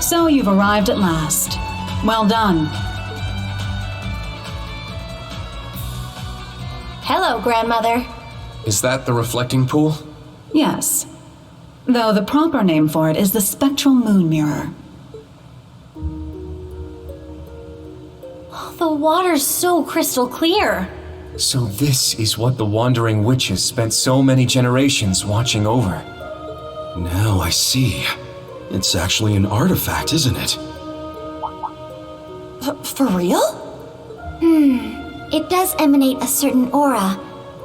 So you've arrived at last. Well done. Hello, Grandmother. Is that the reflecting pool? Yes. Though the proper name for it is the Spectral Moon Mirror. The water's so crystal clear. So this is what the Wandering Witches spent so many generations watching over. Now I see. It's actually an artifact, isn't it? For real? It does emanate a certain aura,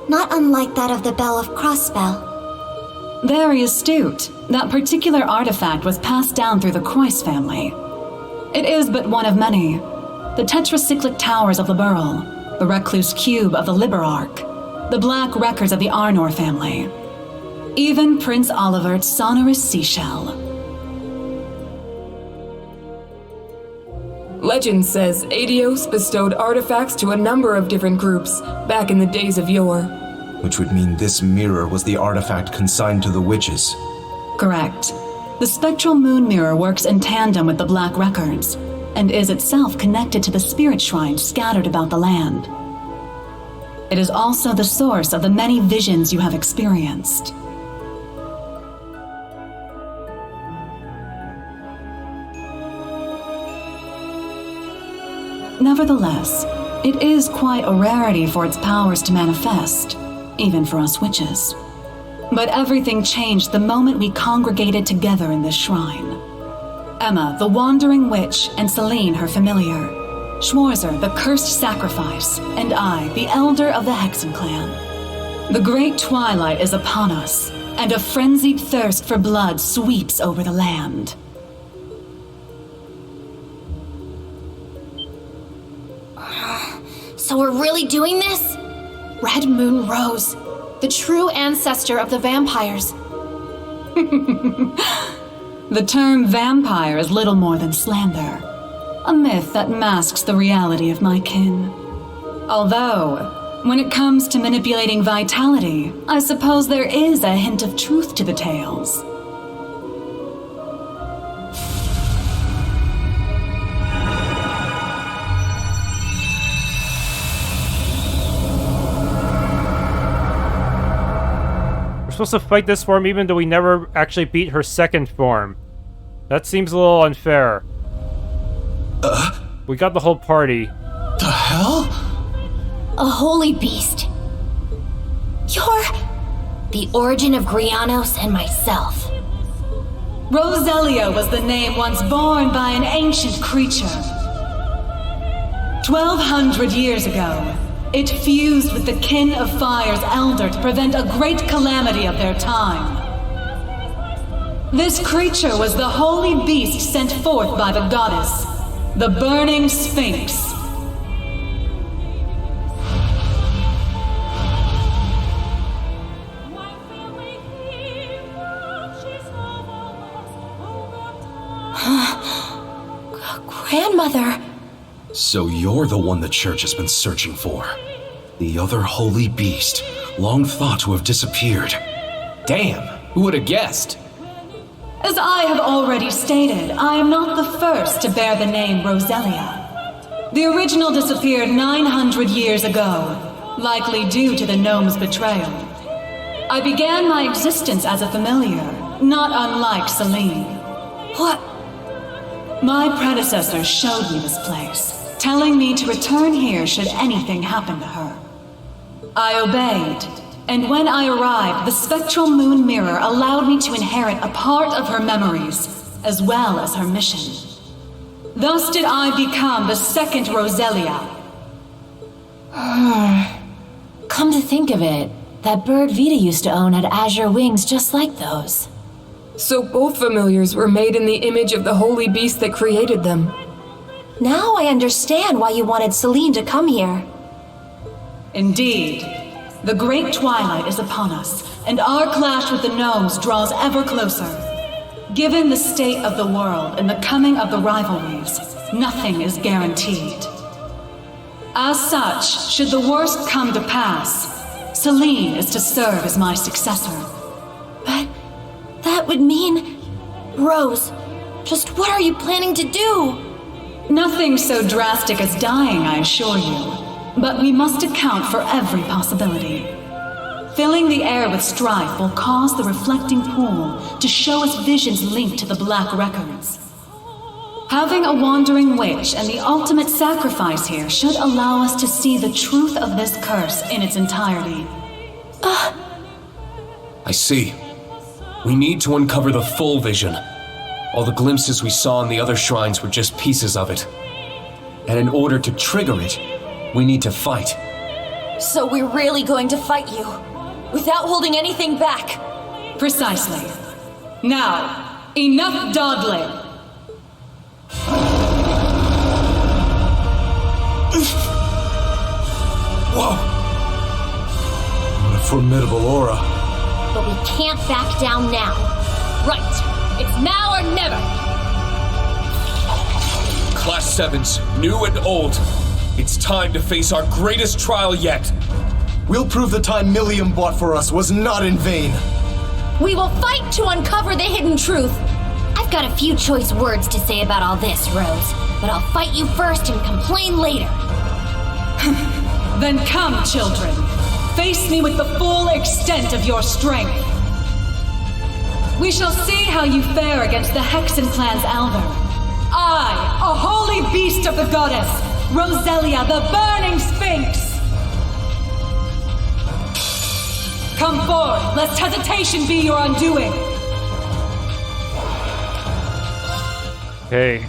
not unlike that of the Bell of Crossspell. Very astute. That particular artifact was passed down through the Croix family. It is but one of many. The tetracyclic towers of Liberal, the recluse cube of the Liberarch, the black records of the Arnor family, even Prince Olivert's sonorous seashell. Legend says Aidios bestowed artifacts to a number of different groups back in the days of yore. Which would mean this mirror was the artifact consigned to the witches. Correct. The Spectral Moon Mirror works in tandem with the Black Records, and is itself connected to the spirit shrines scattered about the land. It is also the source of the many visions you have experienced. Nevertheless, it is quite a rarity for its powers to manifest, even for us witches. But everything changed the moment we congregated together in this shrine. Emma, the Wandering Witch, and Celine, her familiar. Schwarzer, the Cursed Sacrifice, and I, the Elder of the Hexen Clan. The great twilight is upon us, and a frenzied thirst for blood sweeps over the land. So we're really doing this? Red Moon Rose, the true ancestor of the vampires. The term vampire is little more than slander, a myth that masks the reality of my kin. Although, when it comes to manipulating vitality, I suppose there is a hint of truth to the tales. We're supposed to fight this form even though we never actually beat her second form. That seems a little unfair. We got the whole party. The hell? A holy beast. You're the origin of Grianos and myself. Roselia was the name once borne by an ancient creature. 1,200 years ago, it fused with the kin of Fire's elder to prevent a great calamity of their time. This creature was the holy beast sent forth by the goddess, the Burning Sphinx. Grandmother! So you're the one the church has been searching for. The other holy beast, long thought to have disappeared. Damn, who would have guessed? As I have already stated, I am not the first to bear the name Roselia. The original disappeared 900 years ago, likely due to the gnome's betrayal. I began my existence as a familiar, not unlike Celine. What? My predecessor showed me this place, telling me to return here should anything happen to her. I obeyed, and when I arrived, the Spectral Moon Mirror allowed me to inherit a part of her memories, as well as her mission. Thus did I become the second Roselia. Come to think of it, that bird Vita used to own had azure wings just like those. So both familiars were made in the image of the holy beast that created them. Now I understand why you wanted Celine to come here. Indeed. The great twilight is upon us, and our clash with the gnomes draws ever closer. Given the state of the world and the coming of the rivalries, nothing is guaranteed. As such, should the worst come to pass, Celine is to serve as my successor. But that would mean... Rose, Just what are you planning to do? Nothing so drastic as dying, I assure you. But we must account for every possibility. Filling the air with strife will cause the reflecting pool to show us visions linked to the Black Records. Having a wandering witch and the ultimate sacrifice here should allow us to see the truth of this curse in its entirety. I see. We need to uncover the full vision. All the glimpses we saw in the other shrines were just pieces of it. And in order to trigger it, we need to fight. So we're really going to fight you, without holding anything back. Precisely. Now, enough dawdling. Whoa! What a formidable aura. But we can't back down now. Right. It's now or never. Class VIIs, new and old. It's time to face our greatest trial yet. We'll prove the time Millium bought for us was not in vain. We will fight to uncover the hidden truth. I've got a few choice words to say about all this, Rose, but I'll fight you first and complain later. Then come, children. Face me with the full extent of your strength. We shall see how you fare against the Hexen Clan's Alvar. I, a holy beast of the goddess, Roselia, the burning sphinx. Come forward, lest hesitation be your undoing. Okay.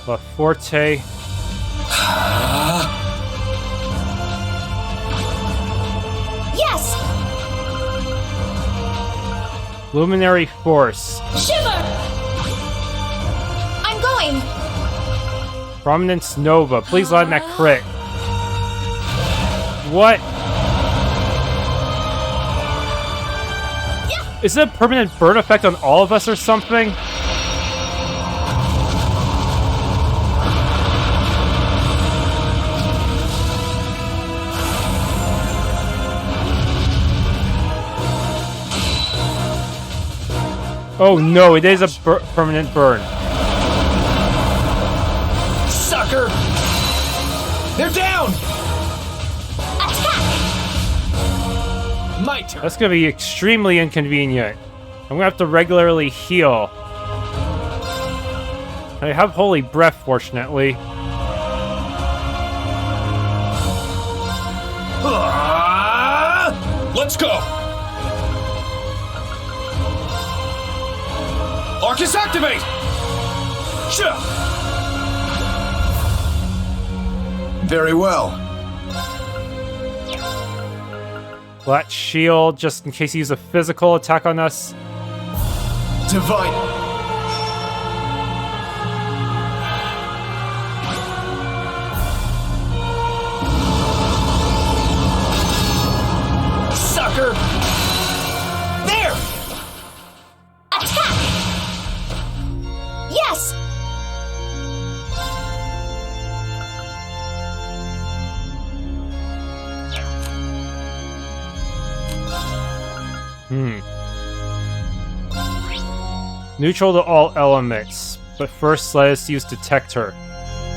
La Forte. Yes! Luminary Force. Shiver! I'm going! Prominence Nova. Please land that crit. What? Is it a permanent burn effect on all of us or something? Oh no, it is a permanent burn. Sucker! They're down! Attack! My turn. That's gonna be extremely inconvenient. I'm gonna have to regularly heal. I have Holy Breath, fortunately. Let's go! Arcus activate! Sure. Very well. Flat shield, just in case he uses a physical attack on us. Divine. Sucker! There! Attack! Yes! Neutral to all elements, but first let us use Detector.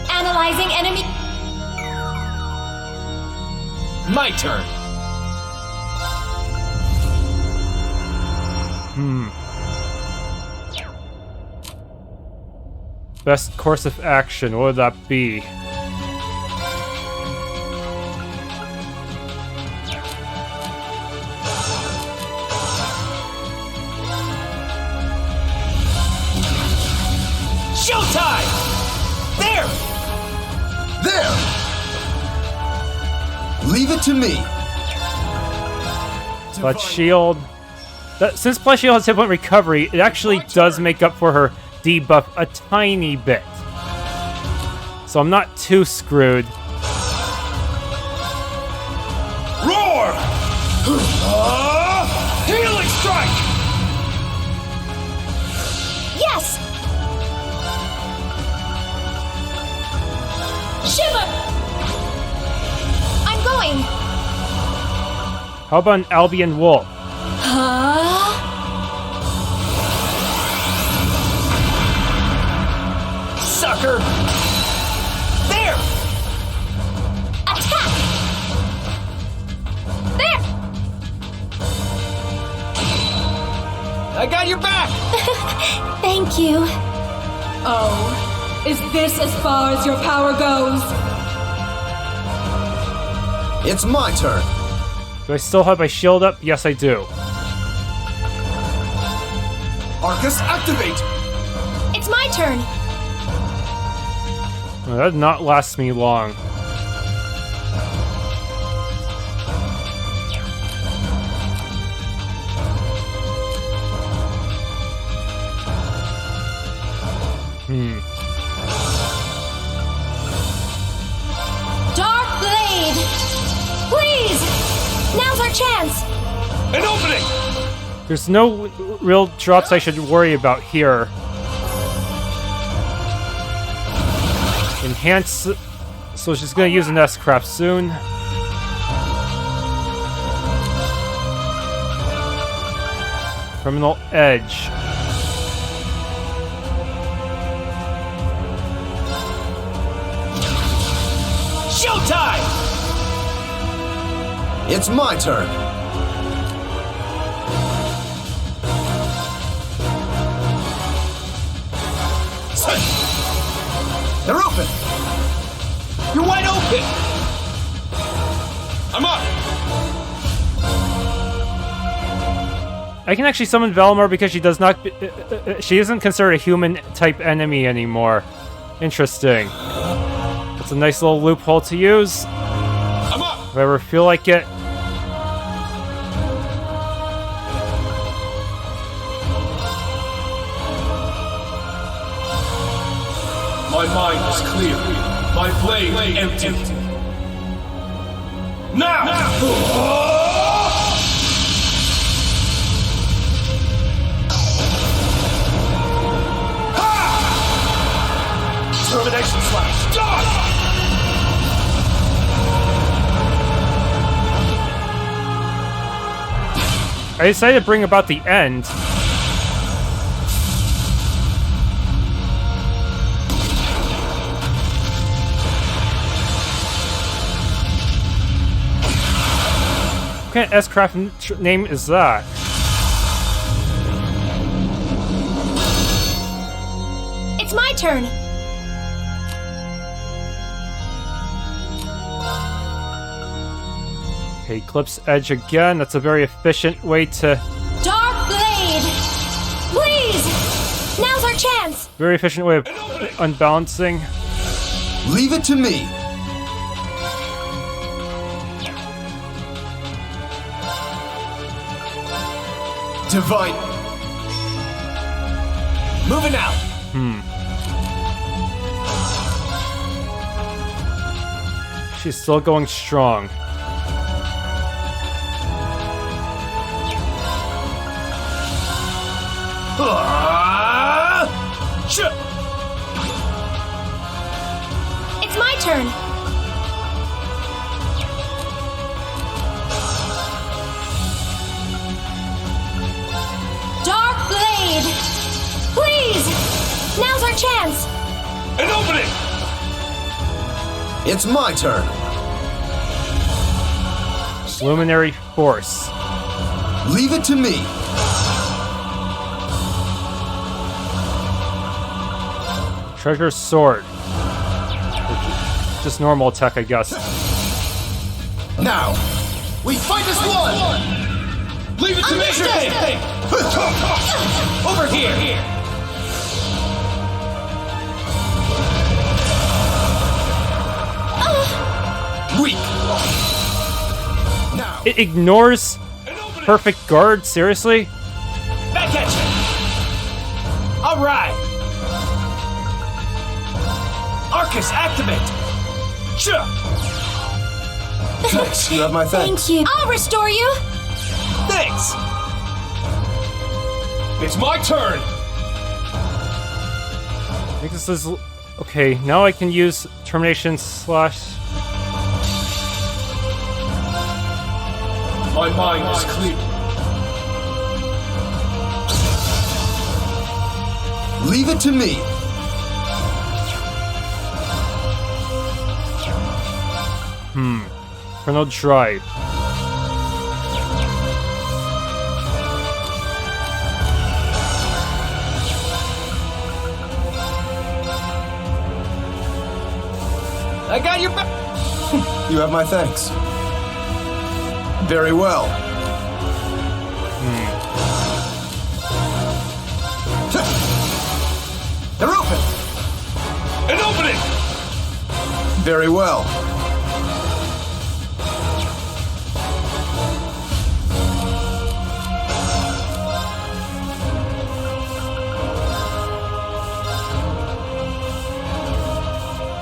Analyzing enemy. My turn. Best course of action, what would that be? Showtime! There! There! Leave it to me. Flat shield. Since Flat shield has hit point recovery, it actually does make up for her debuff a tiny bit. So I'm not too screwed. Roar! Healing strike! Yes! Shiver! I'm going! How about an Albion Wolf? I got your back! Thank you. Oh, is this as far as your power goes? It's my turn. Do I still have my shield up? Yes, I do. Arcus, activate! It's my turn. Well, that did not last me long. Dark Blade! Please! Now's our chance! An opening! There's no real drops I should worry about here. Enhance. So she's gonna use an S-Craft soon. Criminal Edge. Showtime! It's my turn. They're open! You're wide open! I'm up! I can actually summon Valimar because she does not. She isn't considered a human-type enemy anymore. Interesting. That's a nice little loophole to use. I'm up! If I ever feel like it. My mind is clear. My blade empty. Now! Termination slash! Done! I decided to bring about the end. What kind of S-Craft name is that? It's my turn. Okay, Eclipse Edge again. That's a very efficient way to... Dark Blade! Please! Now's our chance! Very efficient way of unbalancing. Leave it to me. Divine. Moving out. She's still going strong. It's my turn. Dark Blade! Please! Now's our chance! An opening! It's my turn. Luminary Force. Leave it to me. Treasure Sword. Just normal attack, I guess. Now, we fight as one! Leave it to me! Over here! Weak! Now! It ignores perfect guard, seriously? Back at you! Alright! Arcus, activate! Sure! Thanks, you have my thanks. Thank you. I'll restore you! Thanks! It's my turn! I think this is... Okay, now I can use Termination Slash... My mind is clear. Leave it to me. Chrono Drive. I got your back. You have my thanks. Very well. They're open. An opening! Very well.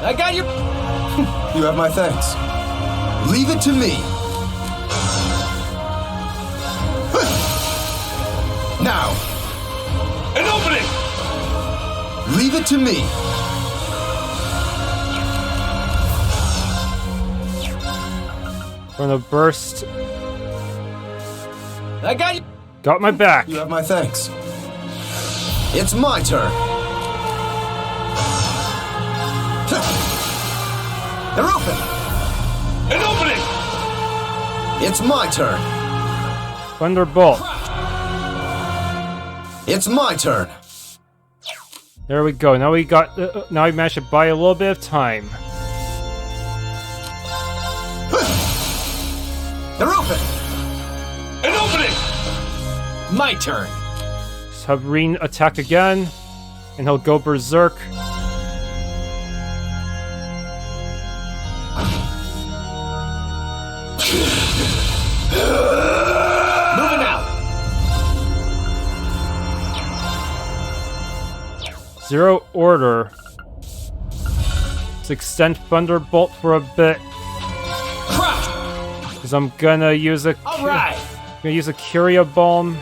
I got your... You have my thanks. Leave it to me. Now. An opening! Leave it to me. Gonna burst. I got you. Got my back. You have my thanks. It's my turn. They're open. An opening! It's my turn. Thunderbolt. It's my turn. There we go. Now we got. Now we managed to buy a little bit of time. They're open. An opening! My turn. Just have Rean attack again, and he'll go berserk. Moving out. Zero order. Let's extend Thunderbolt for a bit. Because I'm gonna use a... Alright. Gonna use a Curia Bomb.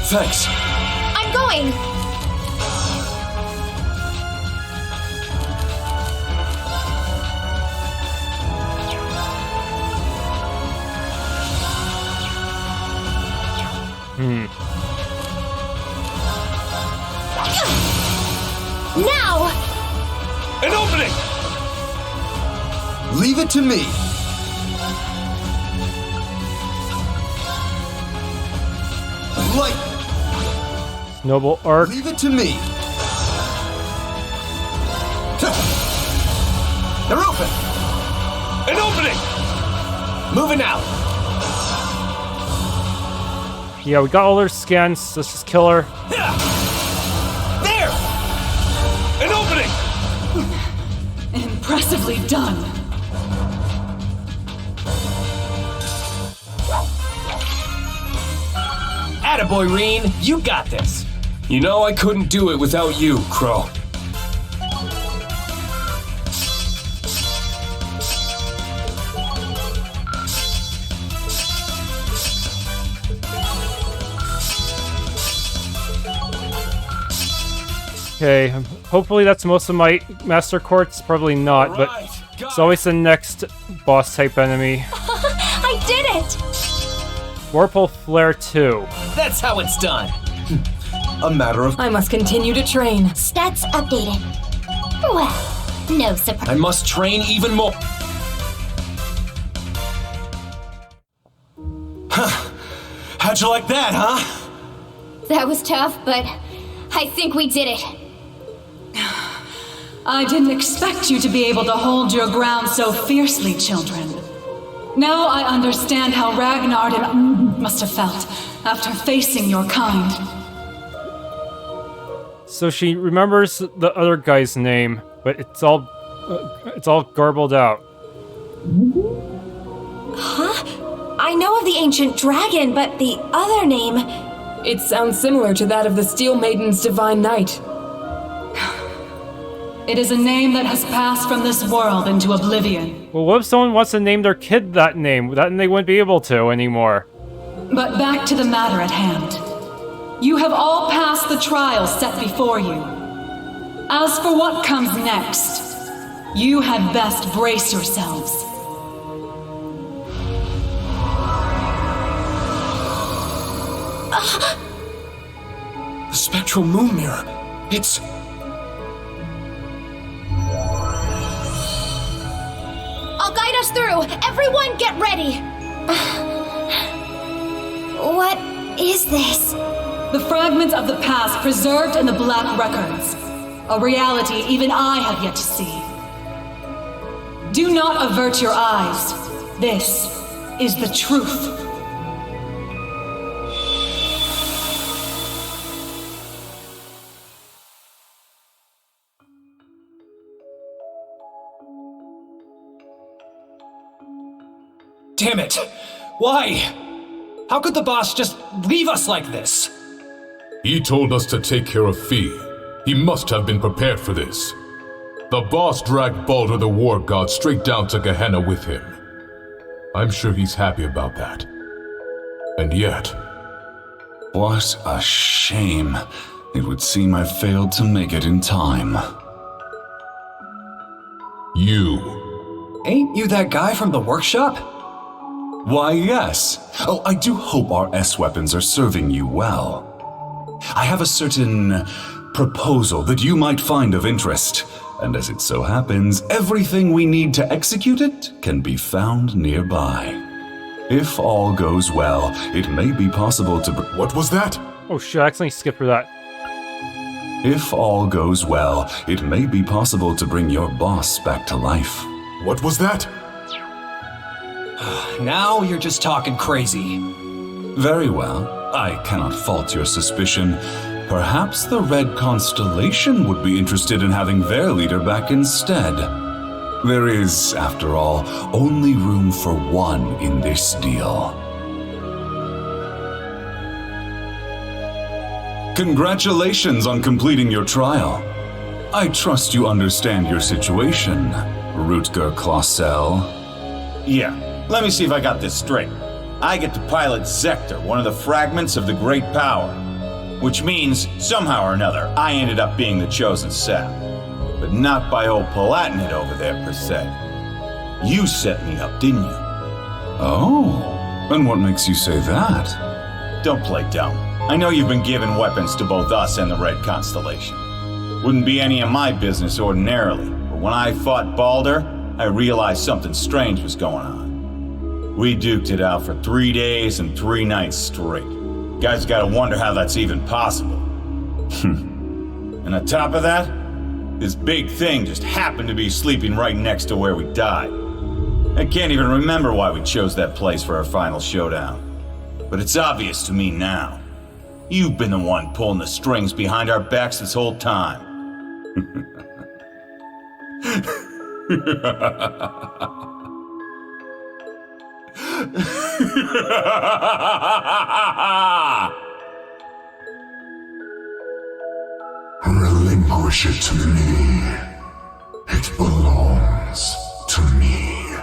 Thanks. I'm going! Now! An opening! Leave it to me. Light. Noble Arc. Leave it to me. They're open. An opening! Moving out. Yeah, we got all her scans. Let's just kill her. There. An opening! Impressively done. Attaboy, Rean. You got this. You know I couldn't do it without you, Crow. Okay, hopefully that's most of my Master Quartz. Probably not, but it's always the next boss type enemy. I did it! Vorpal Flare 2. That's how it's done. A matter of... I must continue to train. Stats updated. Well, no surprise. I must train even more. How'd you like that, huh? That was tough, but I think we did it. I didn't expect you to be able to hold your ground so fiercely, children. Now I understand how Ragnar must have felt after facing your kind. So she remembers the other guy's name, but it's all garbled out. Huh? I know of the ancient dragon, but the other name... It sounds similar to that of the Steel Maiden's Divine Knight. It is a name that has passed from this world into oblivion. Well, what if someone wants to name their kid that name? Then they wouldn't be able to anymore. But back to the matter at hand. You have all passed the trials set before you. As for what comes next, you had best brace yourselves. The Spectral Moon Mirror. It's... I'll guide us through. Everyone get ready. What is this? The fragments of the past preserved in the Black Records. a reality even I have yet to see. Do not avert your eyes. This is the truth. Damn it! Why? How could the boss just leave us like this? He told us to take care of Fee. He must have been prepared for this. The boss dragged Baldur the War God straight down to Gehenna with him. I'm sure he's happy about that. And yet... What a shame. It would seem I failed to make it in time. You. Ain't you that guy from the workshop? Why, yes. Oh, I do hope our S-weapons are serving you well. I have a certain proposal that you might find of interest, and as it so happens, everything we need to execute it can be found nearby. If all goes well, it may be possible to... What was that? Oh shit, I accidentally skipped through that. If all goes well, it may be possible to bring your boss back to life. What was that? Now you're just talking crazy. Very well. I cannot fault your suspicion. Perhaps the Red Constellation would be interested in having their leader back instead. There is, after all, only room for one in this deal. Congratulations on completing your trial. I trust you understand your situation, Rutger Clausel. Yeah. Let me see if I got this straight. I get to pilot Zector, one of the fragments of the Great Power. Which means, somehow or another, I ended up being the chosen sap. But not by old Palatinate over there, per se. You set me up, didn't you? Oh, and what makes you say that? Don't play dumb. I know you've been giving weapons to both us and the Red Constellation. Wouldn't be any of my business ordinarily, but when I fought Baldur, I realized something strange was going on. We duked it out for 3 days and 3 nights straight. Guys gotta wonder how that's even possible. And on top of that, this big thing just happened to be sleeping right next to where we died. I can't even remember why we chose that place for our final showdown. But it's obvious to me now. You've been the one pulling the strings behind our backs this whole time. Relinquish it to me. It belongs to me.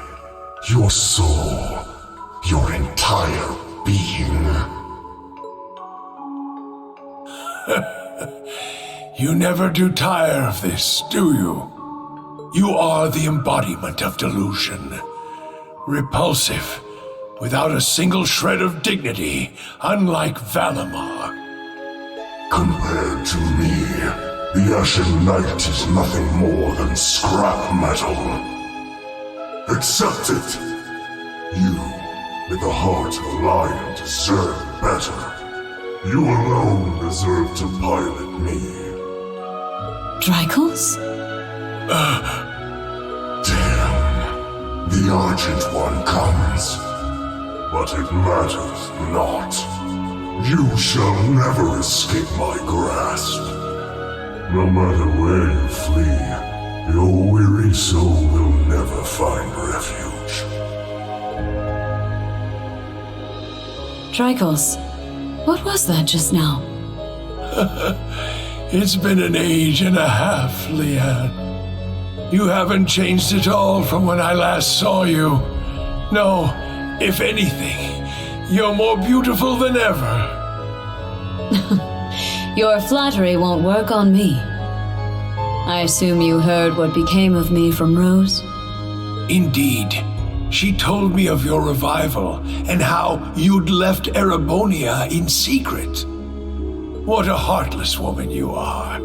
Your soul, your entire being. You never do tire of this, do you? You are the embodiment of delusion. Repulsive, without a single shred of dignity, unlike Valimar. Compared to me, the Ashen Knight is nothing more than scrap metal. Accept it. You, with the heart of a lion, deserve better. You alone deserve to pilot me. Dreichels? Damn. The Argent One comes. But it matters not. You shall never escape my grasp. No matter where you flee, your weary soul will never find refuge. Dreichels, what was that just now? It's been an age and a half, Leanne. You haven't changed at all from when I last saw you. No, if anything, you're more beautiful than ever. Your flattery won't work on me. I assume you heard what became of me from Rose? Indeed. She told me of your revival and how you'd left Erebonia in secret. What a heartless woman you are.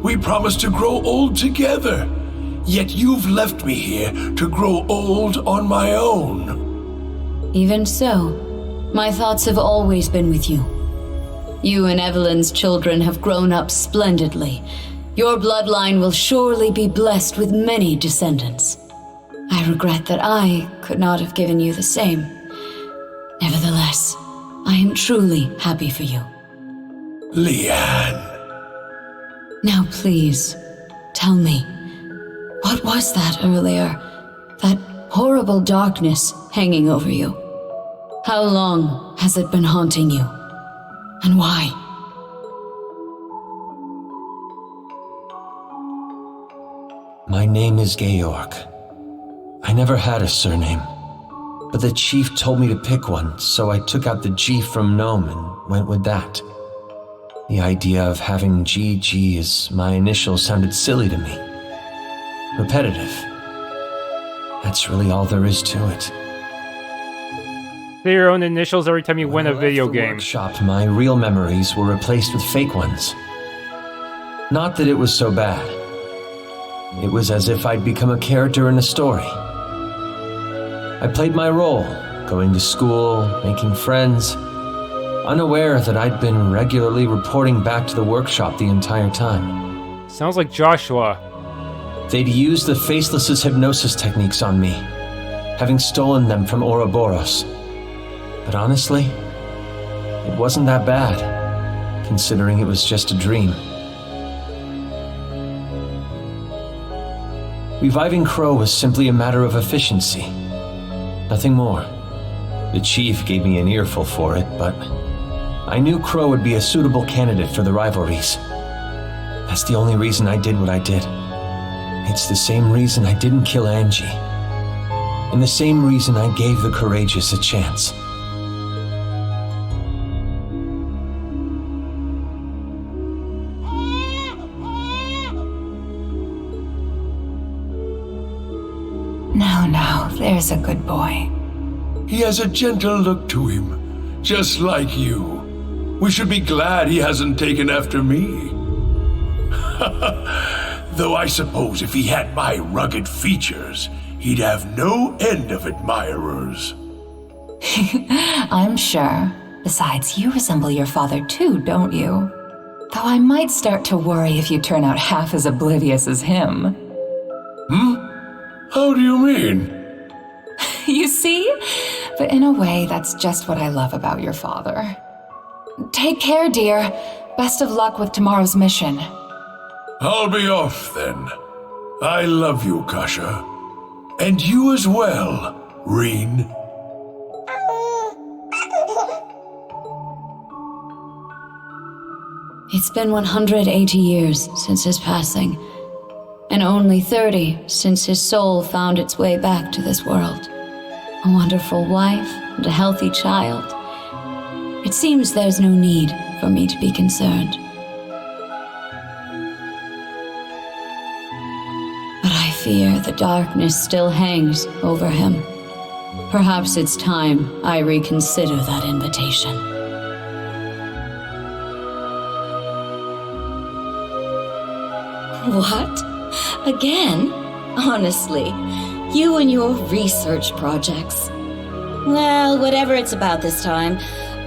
We promised to grow old together, yet you've left me here to grow old on my own. Even so, my thoughts have always been with you. You and Evelyn's children have grown up splendidly, Your bloodline will surely be blessed with many descendants. I regret that I could not have given you the same. Nevertheless, I am truly happy for you. Leanne. Now please, tell me, what was that earlier? That horrible darkness hanging over you? How long has it been haunting you? And why? My name is Georg. I never had a surname, but the chief told me to pick one, so I took out the G from Gnome and went with that. The idea of having GG as my initials sounded silly to me. Repetitive. That's really all there is to it. Say your own initials every time you win a video game. Workshop, my real memories were replaced with fake ones. Not that it was so bad. It was as if I'd become a character in a story. I played my role, going to school, making friends, unaware that I'd been regularly reporting back to the workshop the entire time. Sounds like Joshua. They'd used the Faceless's hypnosis techniques on me, having stolen them from Ouroboros. But honestly, it wasn't that bad, considering it was just a dream. Reviving Crow was simply a matter of efficiency. Nothing more. The chief gave me an earful for it, but I knew Crow would be a suitable candidate for the rivalries. That's the only reason I did what I did. It's the same reason I didn't kill Angie. And the same reason I gave the courageous a chance. Now, there's a good boy. He has a gentle look to him, just like you. We should be glad he hasn't taken after me. Though I suppose if he had my rugged features, he'd have no end of admirers. I'm sure. Besides, you resemble your father too, don't you? Though I might start to worry if you turn out half as oblivious as him. How do you mean? You see? But in a way, that's just what I love about your father. Take care, dear. Best of luck with tomorrow's mission. I'll be off then. I love you, Kasha. And you as well, Rean. It's been 180 years since his passing, and only 30 since his soul found its way back to this world. A wonderful wife and a healthy child. It seems there's no need for me to be concerned. But I fear the darkness still hangs over him. Perhaps it's time I reconsider that invitation. What? Again? Honestly, you and your research projects. Well, whatever it's about this time,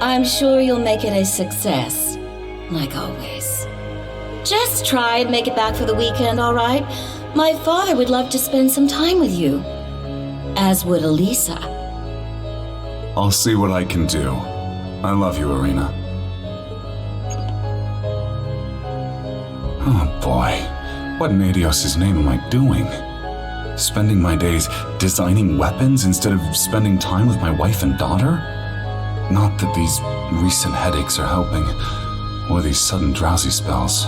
I'm sure you'll make it a success. Like always. Just try and make it back for the weekend, all right? My father would love to spend some time with you. As would Elisa. I'll see what I can do. I love you, Arena. Oh boy. What in Adios' name am I doing? Spending my days designing weapons instead of spending time with my wife and daughter? Not that these recent headaches are helping, or these sudden drowsy spells.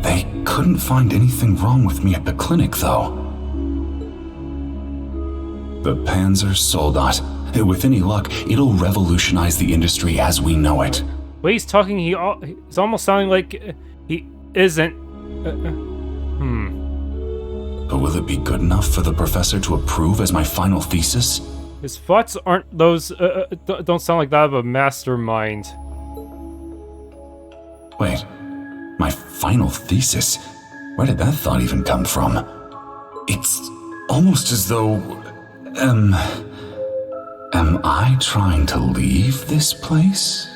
They couldn't find anything wrong with me at the clinic, though. The Panzer Soldat. With any luck, it'll revolutionize the industry as we know it. The way he's talking, he's almost sounding like he isn't. But will it be good enough for the professor to approve as my final thesis? His thoughts aren't those. Don't sound like that of a mastermind. Wait, my final thesis? Where did that thought even come from? It's almost as though. Am I trying to leave this place?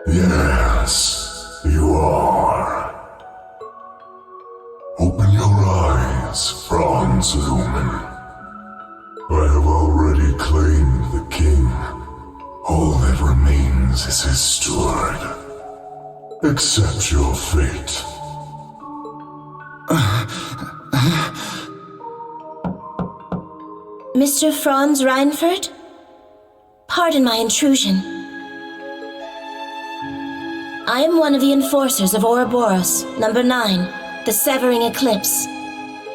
Yes, you are. once human. I have already claimed the king. All that remains is his steward. Accept your fate. Mr. Franz Reinford? Pardon my intrusion. I am one of the enforcers of Ouroboros, number 9, the Severing Eclipse.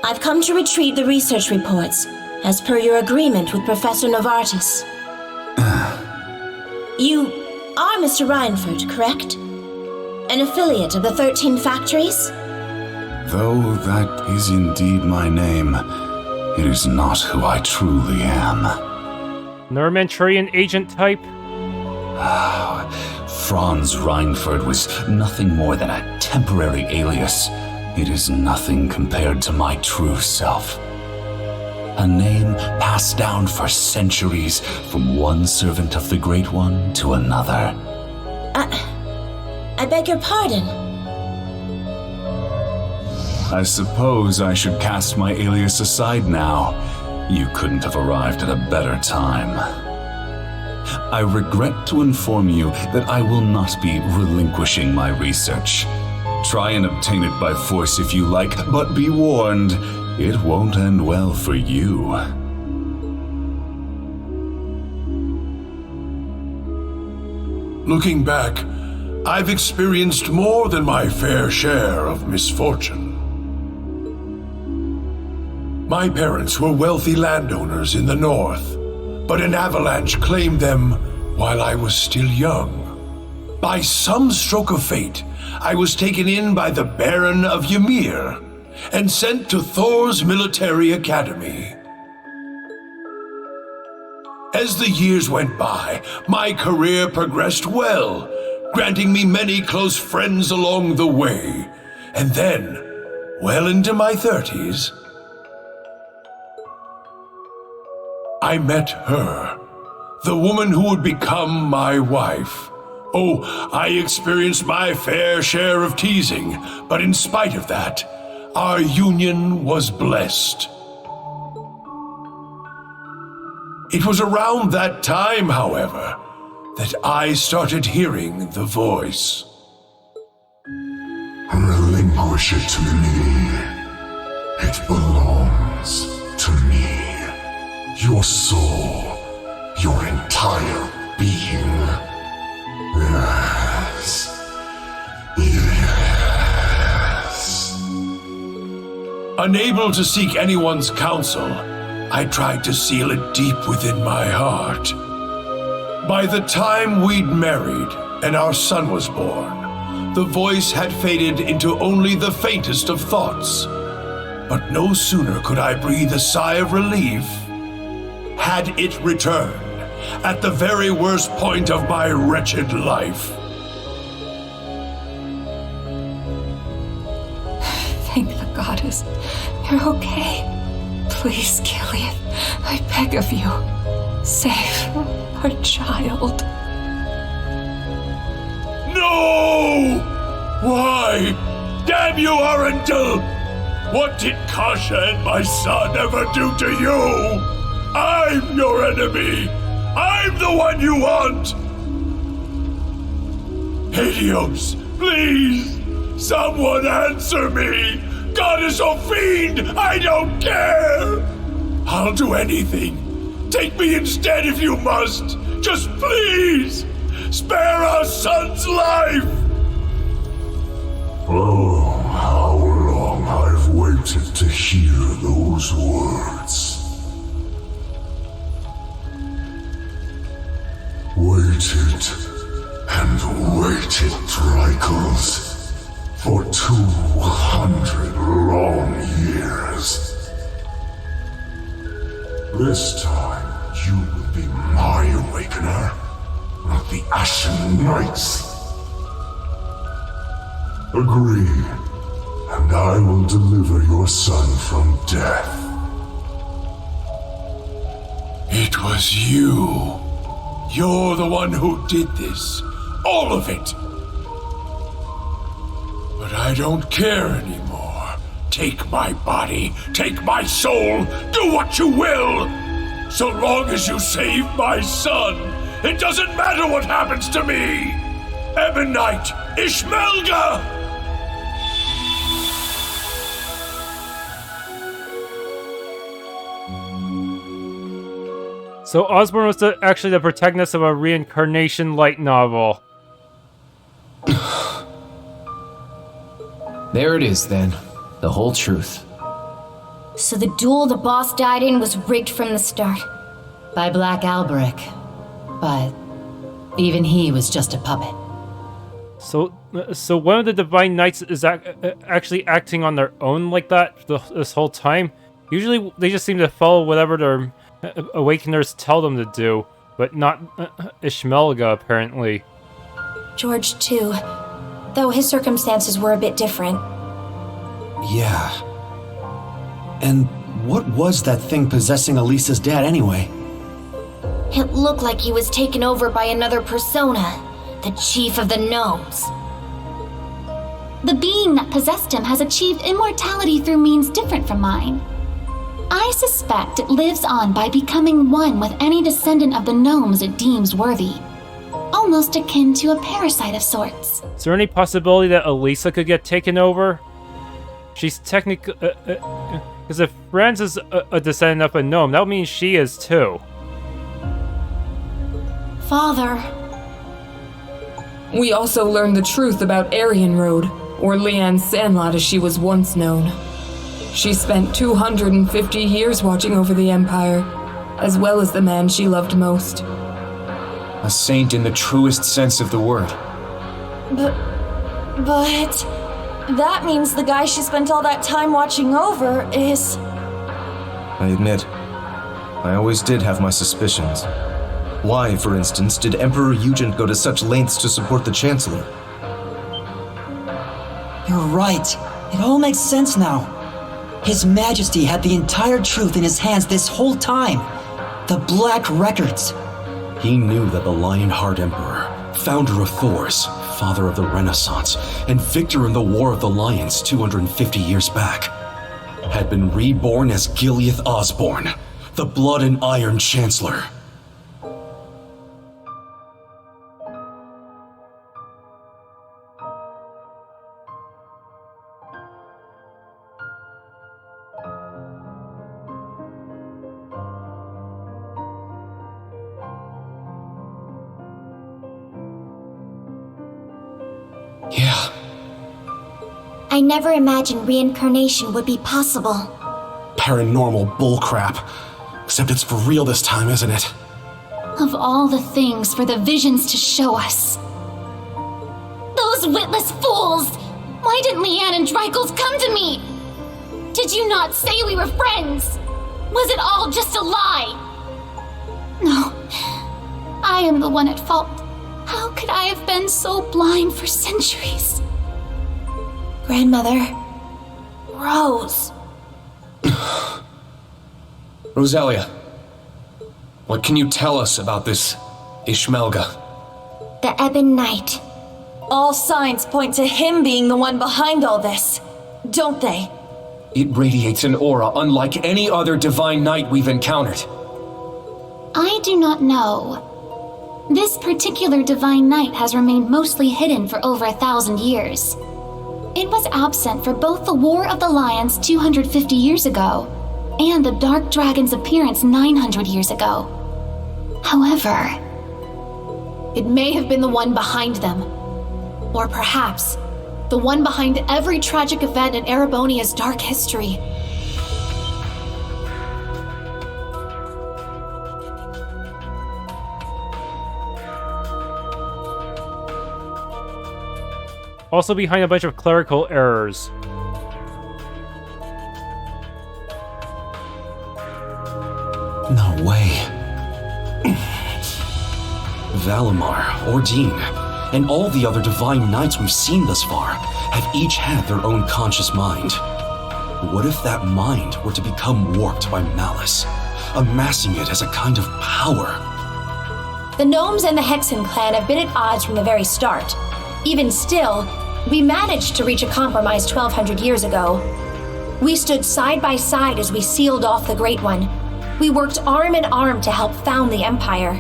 I've come to retrieve the research reports, as per your agreement with Professor Novartis. You are Mr. Reinford, correct? An affiliate of the 13 factories? Though that is indeed my name, it is not who I truly am. Another Manchurian agent type? Franz Reinford was nothing more than a temporary alias. It is nothing compared to my true self. A name passed down for centuries from one servant of the Great One to another. I beg your pardon. I suppose I should cast my alias aside now. You couldn't have arrived at a better time. I regret to inform you that I will not be relinquishing my research. Try and obtain it by force if you like, but be warned, it won't end well for you. Looking back, I've experienced more than my fair share of misfortune. My parents were wealthy landowners in the north, but an avalanche claimed them while I was still young. By some stroke of fate, I was taken in by the Baron of Ymir and sent to Thor's military academy. As the years went by, my career progressed well, granting me many close friends along the way. And then, well into my 30s, I met her, the woman who would become my wife. Oh, I experienced my fair share of teasing, but in spite of that, our union was blessed. It was around that time, however, that I started hearing the voice. Relinquish it to me. It belongs to me. Your soul, your entire being. Yes. Yes. Unable to seek anyone's counsel, I tried to seal it deep within my heart. By the time we'd married and our son was born, the voice had faded into only the faintest of thoughts. But no sooner could I breathe a sigh of relief, had it returned at the very worst point of my wretched life. Thank the goddess. You're okay. Please, Gilead, I beg of you, save our child. No! Why? Damn you, Arundel! What did Kasha and my son ever do to you? I'm your enemy! I'm the one you want! Helios, please! Someone answer me! Goddess or fiend, I don't care! I'll do anything. Take me instead if you must. Just please! Spare our son's life! Oh, how long I've waited to hear those words. Waited and waited, Dreichels, for 200 long years. This time, you will be my Awakener, not the Ashen Knights. Agree, and I will deliver your son from death. It was you. You're the one who did this. All of it. But I don't care anymore. Take my body, take my soul, do what you will! So long as you save my son, it doesn't matter what happens to me! Ebonite, Ishmelga! So Osborne was actually the protagonist of a Reincarnation light novel. There it is, then. The whole truth. So the duel the boss died in was rigged from the start. By Black Alberich. But even he was just a puppet. So one of the Divine Knights is actually acting on their own like that this whole time? Usually they just seem to follow whatever their Awakeners tell them to do, but not Ishmelga, apparently. George, too. Though his circumstances were a bit different. Yeah. And what was that thing possessing Elisa's dad anyway? It looked like he was taken over by another persona, the chief of the gnomes. The being that possessed him has achieved immortality through means different from mine. I suspect it lives on by becoming one with any descendant of the gnomes it deems worthy. Almost akin to a parasite of sorts. Is there any possibility that Elisa could get taken over? She's technically... Because if Franz is a descendant of a gnome, that would mean she is too. Father. We also learned the truth about Aryan Road, or Leanne Sandlot as she was once known. She spent 250 years watching over the Empire, as well as the man she loved most. A saint in the truest sense of the word. But that means the guy she spent all that time watching over is... I admit, I always did have my suspicions. Why, for instance, did Emperor Eugent go to such lengths to support the Chancellor? You're right. It all makes sense now. His Majesty had the entire truth in his hands this whole time. The Black Records. He knew that the Lionheart Emperor, founder of Thors, father of the Renaissance, and victor in the War of the Lions 250 years back, had been reborn as Gileath Osborne, the Blood and Iron Chancellor. Yeah. I never imagined reincarnation would be possible. Paranormal bullcrap. Except it's for real this time, isn't it? Of all the things for the visions to show us. Those witless fools! Why didn't Leanne and Dreichels come to me? Did you not say we were friends? Was it all just a lie? No. I am the one at fault. How could I have been so blind for centuries? Grandmother. Rose. Roselia, what can you tell us about this Ishmelga? The Ebon Knight. All signs point to him being the one behind all this, don't they? It radiates an aura unlike any other divine knight we've encountered. I do not know. This particular divine knight has remained mostly hidden for over 1,000 years. It was absent for both the War of the Lions 250 years ago and the Dark Dragon's appearance 900 years ago. However, it may have been the one behind them. Or perhaps, the one behind every tragic event in Erebonia's dark history. Also behind a bunch of clerical errors. No way. Valimar, Ordine, and all the other divine knights we've seen thus far have each had their own conscious mind. What if that mind were to become warped by malice, amassing it as a kind of power? The gnomes and the Hexen Clan have been at odds from the very start. Even still, we managed to reach a compromise 1,200 years ago. We stood side by side as we sealed off the Great One. We worked arm in arm to help found the Empire.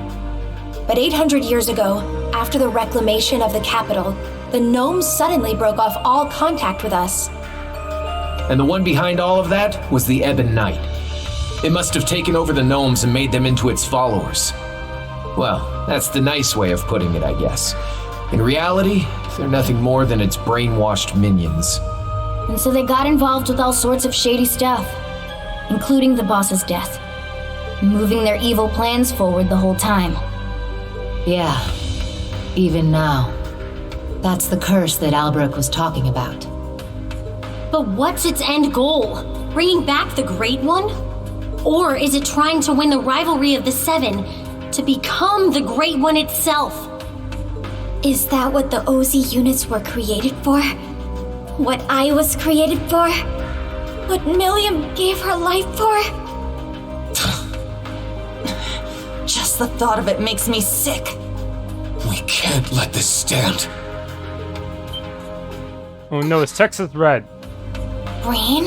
But 800 years ago, after the reclamation of the capital, the gnomes suddenly broke off all contact with us. And the one behind all of that was the Ebon Knight. It must have taken over the gnomes and made them into its followers. Well, that's the nice way of putting it, I guess. In reality, they're nothing more than its brainwashed minions. And so they got involved with all sorts of shady stuff, including the boss's death, moving their evil plans forward the whole time. Yeah, even now. That's the curse that Alberich was talking about. But what's its end goal? Bringing back the Great One? Or is it trying to win the rivalry of the Seven to become the Great One itself? Is that what the OZ units were created for? What I was created for? What Millium gave her life for? Just the thought of it makes me sick. We can't let this stand. Oh no, his text is red. Rean?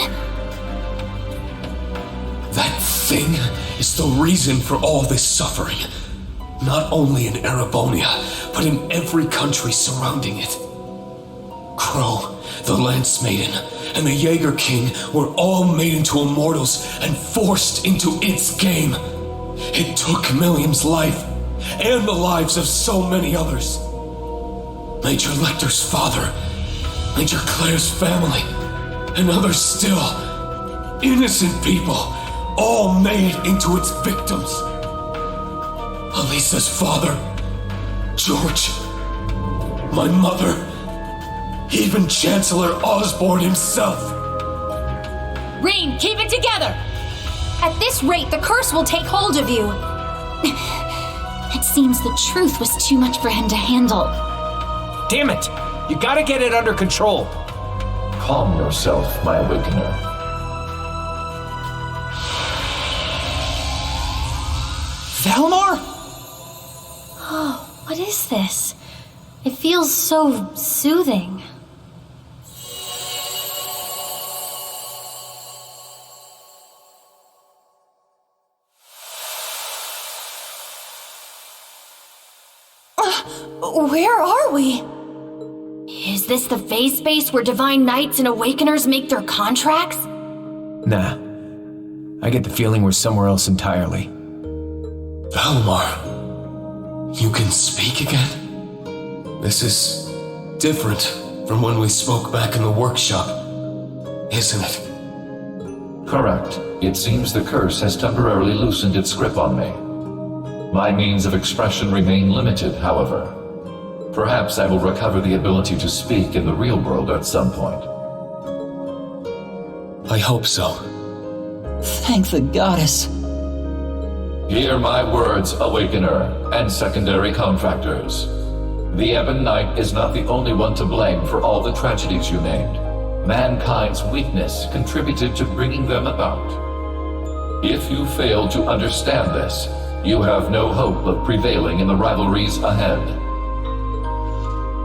That thing is the reason for all this suffering. Not only in Erebonia, but in every country surrounding it. Crow, the Lance Maiden, and the Jaeger King were all made into immortals and forced into its game. It took Millium's life, and the lives of so many others. Major Lecter's father, Major Claire's family, and others still. Innocent people, all made into its victims. Elisa's father, George, my mother, even Chancellor Osborne himself. Rean, keep it together! At this rate, the curse will take hold of you. It seems the truth was too much for him to handle. Damn it! You gotta get it under control. Calm yourself, my Awakener. Valimar? Oh, what is this? It feels so soothing. Where are we? Is this the phase space where Divine Knights and Awakeners make their contracts? Nah. I get the feeling we're somewhere else entirely. Valimar, you can speak again? This is different from when we spoke back in the workshop, isn't it? Correct. It seems the curse has temporarily loosened its grip on me. My means of expression remain limited, however. Perhaps I will recover the ability to speak in the real world at some point. I hope so. Thank the goddess. Hear my words, Awakener, and secondary contractors. The Ebon Knight is not the only one to blame for all the tragedies you named. Mankind's weakness contributed to bringing them about. If you fail to understand this, you have no hope of prevailing in the rivalries ahead.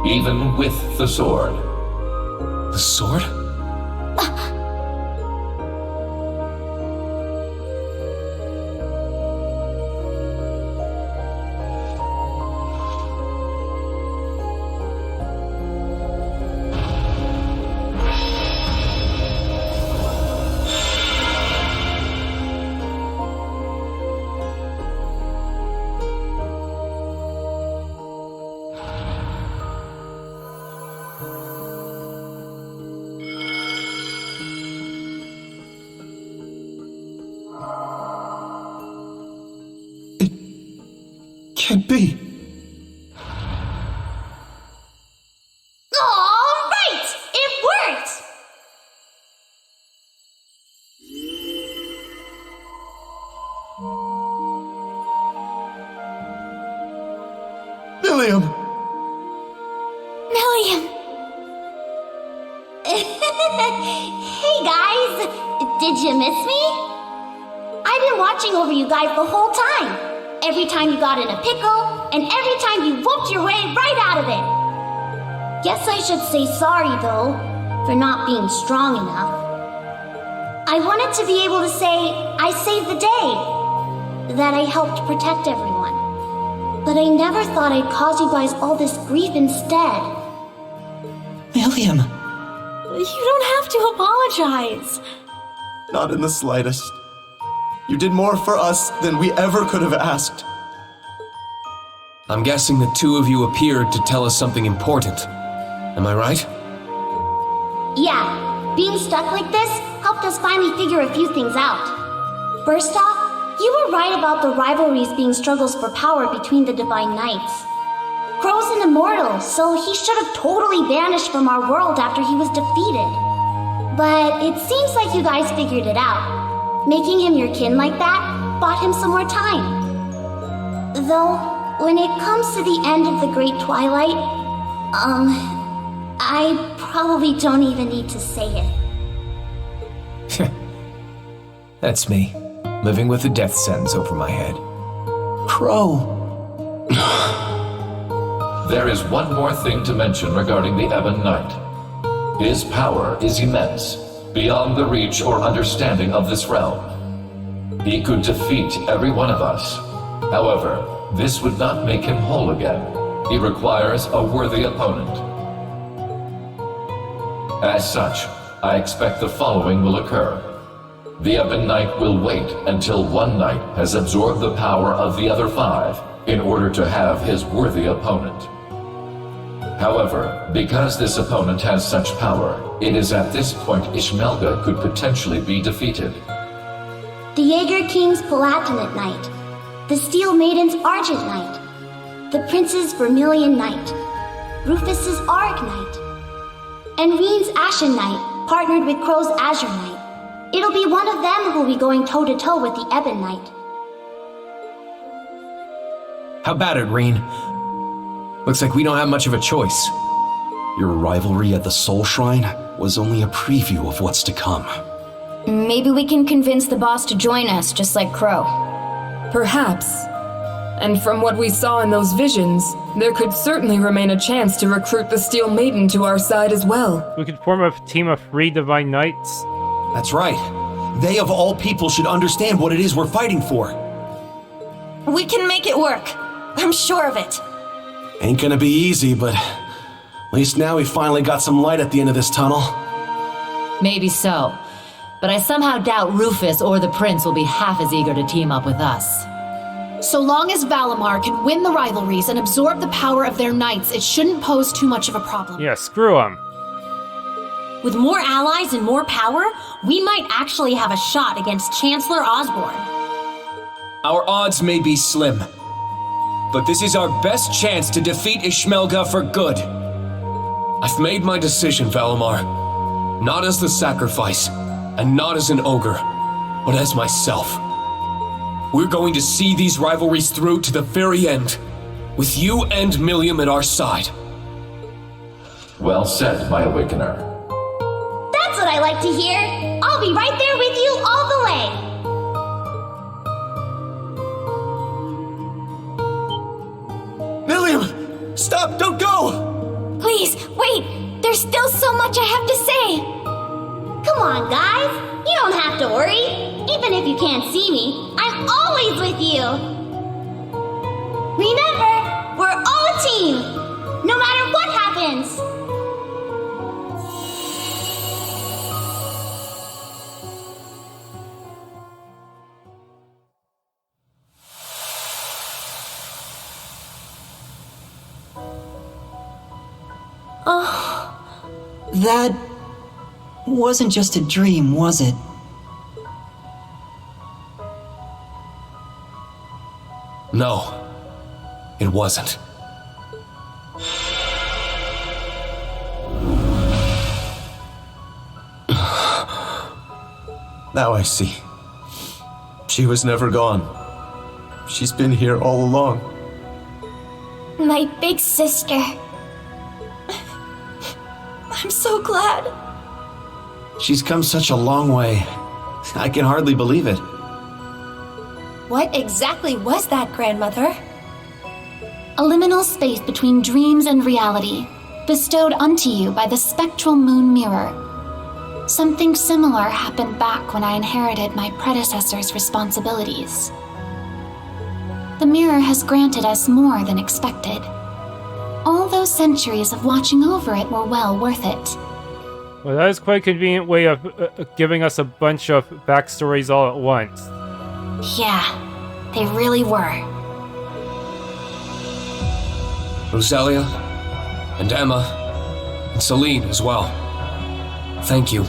Even with the sword. The sword? Can't be. All right! It worked! Millium! Millium! Hey guys! Did you miss me? I've been watching over you guys the whole time. Every time you got in a pickle, and every time you whooped your way right out of it. Guess I should say sorry, though, for not being strong enough. I wanted to be able to say I saved the day, that I helped protect everyone. But I never thought I'd cause you guys all this grief instead. Millium! You don't have to apologize. Not in the slightest. You did more for us than we ever could have asked. I'm guessing the two of you appeared to tell us something important. Am I right? Yeah, being stuck like this helped us finally figure a few things out. First off, you were right about the rivalries being struggles for power between the Divine Knights. Crow's an immortal, so he should have totally vanished from our world after he was defeated. But it seems like you guys figured it out. Making him your kin like that bought him some more time. Though, when it comes to the end of the Great Twilight, I probably don't even need to say it. That's me, living with a death sentence over my head. Crow. There is one more thing to mention regarding the Ebon Knight. His power is immense, beyond the reach or understanding of this realm. He could defeat every one of us. However, this would not make him whole again. He requires a worthy opponent. As such, I expect the following will occur. The Ebon Knight will wait until one knight has absorbed the power of the other 5 in order to have his worthy opponent. However, because this opponent has such power, it is at this point Ishmelga could potentially be defeated. The Jaeger King's Palatinate Knight, the Steel Maiden's Argent Knight, the Prince's Vermilion Knight, Rufus's Arg Knight, and Rean's Ashen Knight partnered with Crow's Azure Knight. It'll be one of them who'll be going toe-to-toe with the Ebon Knight. How about it, Rean? Looks like we don't have much of a choice. Your rivalry at the Soul Shrine was only a preview of what's to come. Maybe we can convince the boss to join us, just like Crow. Perhaps. And from what we saw in those visions, there could certainly remain a chance to recruit the Steel Maiden to our side as well. We could form a team of 3 Divine Knights. That's right. They of all people should understand what it is we're fighting for. We can make it work. I'm sure of it. Ain't gonna be easy, but at least now we finally got some light at the end of this tunnel. Maybe so. But I somehow doubt Rufus or the Prince will be half as eager to team up with us. So long as Valimar can win the rivalries and absorb the power of their knights, it shouldn't pose too much of a problem. Yeah, screw them. With more allies and more power, we might actually have a shot against Chancellor Osborne. Our odds may be slim, but this is our best chance to defeat Ishmelga for good. I've made my decision, Valimar. Not as the sacrifice, and not as an ogre, but as myself. We're going to see these rivalries through to the very end, with you and Millium at our side. Well said, my Awakener. That's what I like to hear. I'll be right there with you all the way. Millium! Stop! Don't go! Please, wait! There's still so much I have to say! Come on, guys. You don't have to worry. Even if you can't see me, I'm always with you. Remember, we're all a team, no matter what happens. That wasn't just a dream, was it? No, it wasn't. Now I see. She was never gone. She's been here all along. My big sister. I'm so glad. She's come such a long way. I can hardly believe it. What exactly was that, Grandmother? A liminal space between dreams and reality, bestowed unto you by the spectral moon mirror. Something similar happened back when I inherited my predecessor's responsibilities. The mirror has granted us more than expected. All those centuries of watching over it were well worth it. Well, that is quite a convenient way of giving us a bunch of backstories all at once. Yeah, they really were. Roselia, and Emma, and Celine as well. Thank you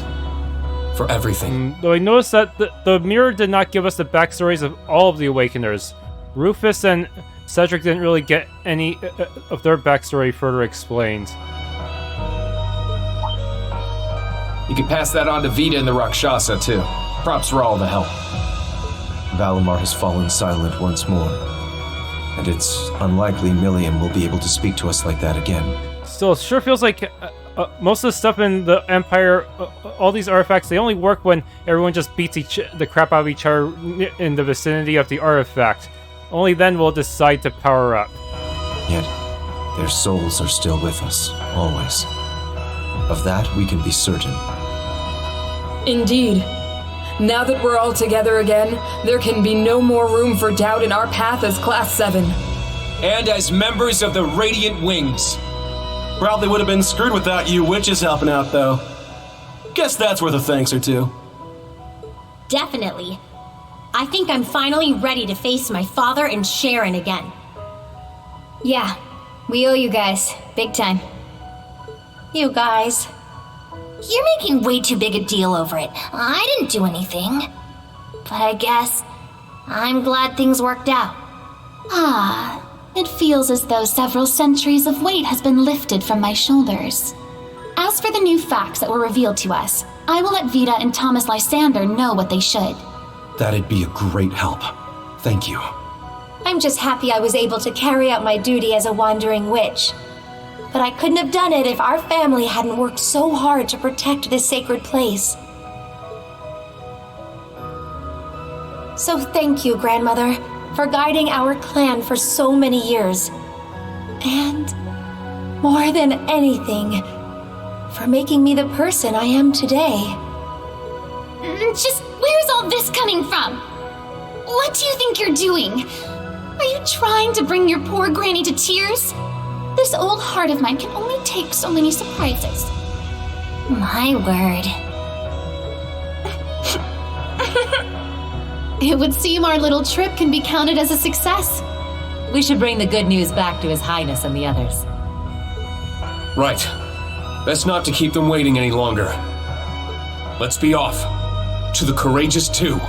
for everything. Though I noticed that the mirror did not give us the backstories of all of the Awakeners. Rufus and Cedric didn't really get any of their backstory further explained. You can pass that on to Vita and the Rakshasa, too. Props for all the help. Valimar has fallen silent once more, and it's unlikely Millium will be able to speak to us like that again. Still, it sure feels like most of the stuff in the Empire, all these artifacts, they only work when everyone just beats the crap out of each other in the vicinity of the artifact. Only then we'll decide to power up. Yet, their souls are still with us, always. Of that, we can be certain. Indeed. Now that we're all together again, there can be no more room for doubt in our path as Class VII. And as members of the Radiant Wings. Probably would have been screwed without you witches helping out, though. Guess that's worth a thanks or two. Definitely. I think I'm finally ready to face my father and Sharon again. Yeah, we owe you guys, big time. You guys. You're making way too big a deal over it. I didn't do anything. But I guess I'm glad things worked out. Ah, it feels as though several centuries of weight has been lifted from my shoulders. As for the new facts that were revealed to us, I will let Vita and Thomas Lysander know what they should. That'd be a great help. Thank you. I'm just happy I was able to carry out my duty as a wandering witch. But I couldn't have done it if our family hadn't worked so hard to protect this sacred place. So thank you, Grandmother, for guiding our clan for so many years. And, more than anything, for making me the person I am today. Just where's all this coming from? What do you think you're doing? Are you trying to bring your poor granny to tears? This old heart of mine can only take so many surprises. My word. It would seem our little trip can be counted as a success. We should bring the good news back to His Highness and the others. Right. Best not to keep them waiting any longer. Let's be off. To the Courageous 2.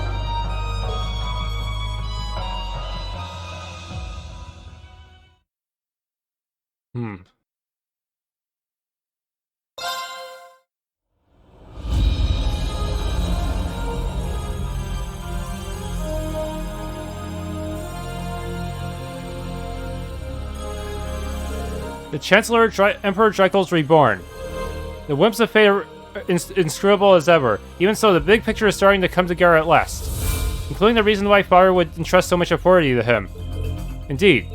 The Chancellor Emperor Dreichels reborn. The whims of fate are inscrutable as ever. Even so, the big picture is starting to come together at last, including the reason why Father would entrust so much authority to him. Indeed.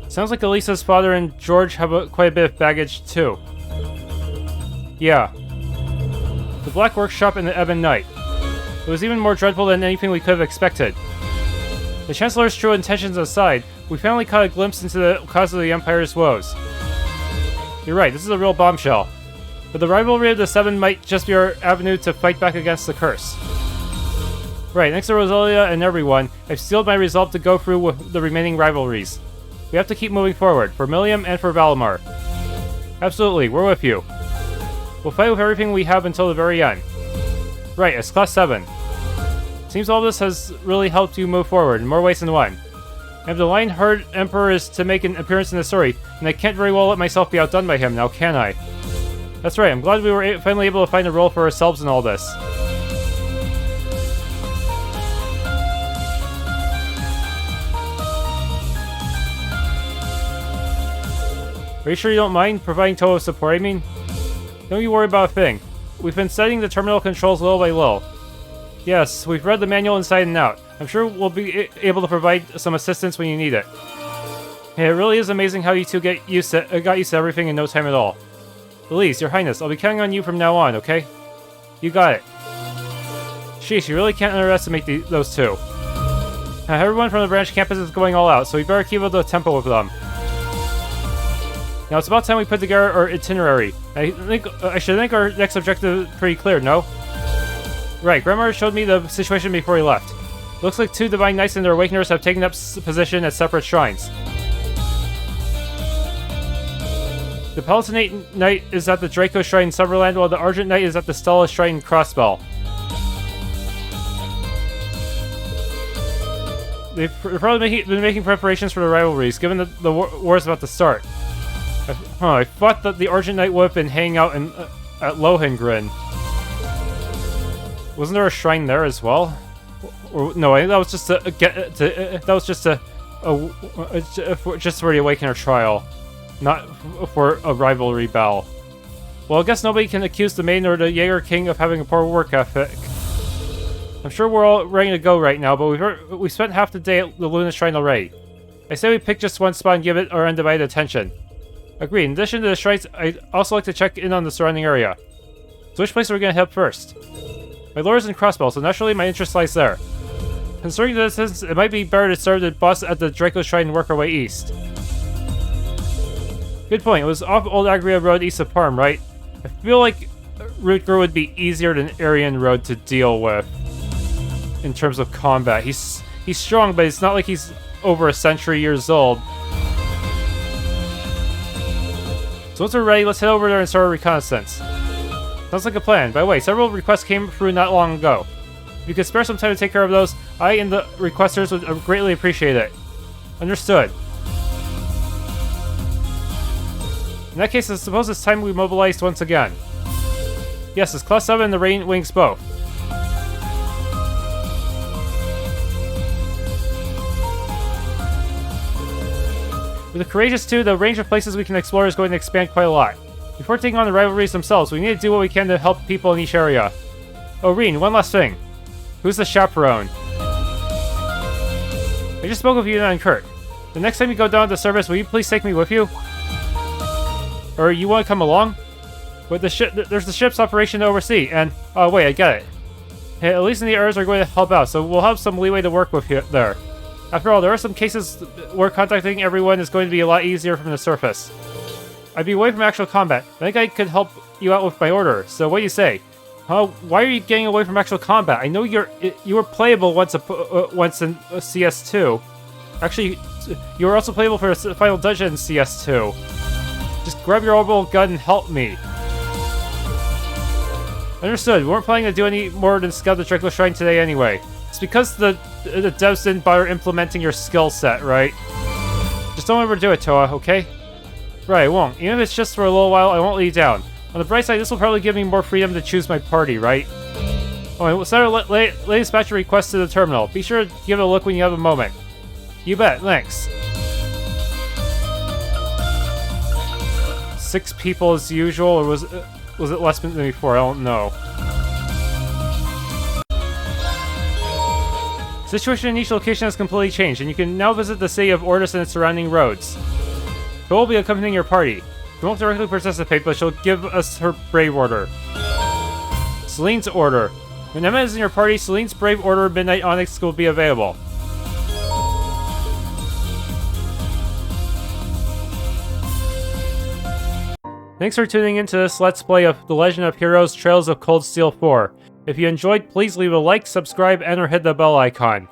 Sounds like Elisa's father and George have quite a bit of baggage too. Yeah. The Black Workshop and the Ebon Knight. It was even more dreadful than anything we could have expected. The Chancellor's true intentions aside, we finally caught a glimpse into the cause of the Empire's woes. You're right, this is a real bombshell. But the rivalry of the Seven might just be our avenue to fight back against the curse. Right, next to Roselia and everyone, I've sealed my resolve to go through with the remaining rivalries. We have to keep moving forward, for Millium and for Valimar. Absolutely, we're with you. We'll fight with everything we have until the very end. Right, as Class 7. Seems all this has really helped you move forward in more ways than one. And if the Lion-Hearted Emperor is to make an appearance in the story, then I can't very well let myself be outdone by him, now can I? That's right, I'm glad we were finally able to find a role for ourselves in all this. Are you sure you don't mind providing total support, I mean? Don't you worry about a thing. We've been setting the terminal controls little by little. Yes, we've read the manual inside and out. I'm sure we'll be able to provide some assistance when you need it. It really is amazing how you two got used to everything in no time at all. Elise, Your Highness, I'll be counting on you from now on, okay? You got it. Sheesh, you really can't underestimate those two. Everyone from the branch campus is going all out, so we better keep up the tempo with them. Now it's about time we put together our itinerary. I should think our next objective is pretty clear, no? Right, Grandmother showed me the situation before we left. Looks like 2 Divine Knights and their Awakeners have taken up position at separate shrines. The Palatinate Knight is at the Draco Shrine in Summerland, while the Argent Knight is at the Stella Shrine in Crossbell. They've probably been making preparations for the rivalries, given that the war is about to start. I thought that the Argent Knight would have been hanging out at Lohengrin. Wasn't there a shrine there as well? Or no, I think that was just for the Awakener trial, not for a rivalry battle. Well, I guess nobody can accuse the Maiden or the Jaeger King of having a poor work ethic. I'm sure we're all ready to go right now, but we spent half the day at the Luna Shrine already. I say we pick just one spot and give it our undivided attention. Agreed. In addition to the shrines, I'd also like to check in on the surrounding area. So which place are we going to head first? My lore is in Crossbell, so naturally my interest lies there. Considering the distance, it might be better to start the boss at the Draco Shrine and work our way east. Good point. It was off Old Agria Road east of Parm, right? I feel like Rutger would be easier than Aryan Road to deal with in terms of combat. He's strong, but it's not like he's over a century years old. So once we're ready, let's head over there and start a reconnaissance. Sounds like a plan. By the way, several requests came through not long ago. If you could spare some time to take care of those, I and the requesters would greatly appreciate it. Understood. In that case, I suppose it's time we mobilized once again. Yes, it's Class 7 and the Rean Wings both. With the Courageous 2, the range of places we can explore is going to expand quite a lot. Before taking on the rivalries themselves, we need to do what we can to help people in each area. Oh, Rean, one last thing. Who's the chaperone? I just spoke with you and Kurt. The next time you go down to service, will you please take me with you? Or you want to come along? But there's the ship's operation to oversee, and... Oh, wait, I get it. Hey, at least in the areas are going to help out, so we'll have some leeway to work with here, there. After all, there are some cases where contacting everyone is going to be a lot easier from the surface. I'd be away from actual combat. I think I could help you out with my order, so what do you say? Why are you getting away from actual combat? I know you were playable once in CS2. Actually, you were also playable for the final dungeon in CS2. Just grab your orbital gun and help me. Understood. We weren't planning to do any more than scout the Dreichels Shrine today anyway. It's because the devs didn't bother implementing your skill set, right? Just don't overdo it, Toa, okay? Right, I won't. Even if it's just for a little while, I won't let you down. On the bright side, this will probably give me more freedom to choose my party, right? Oh, and we'll send our latest batch of requests to the terminal. Be sure to give it a look when you have a moment. You bet, thanks. 6 people as usual, or was it less than before? I don't know. The situation in each location has completely changed, and you can now visit the city of Ordis and its surrounding roads. Bill will be accompanying your party. She won't directly participate, but she'll give us her Brave Order. Celine's Order. When Emma is in your party, Celine's Brave Order Midnight Onyx will be available. Thanks for tuning into this Let's Play of The Legend of Heroes Trails of Cold Steel 4. If you enjoyed, please leave a like, subscribe, and or hit the bell icon.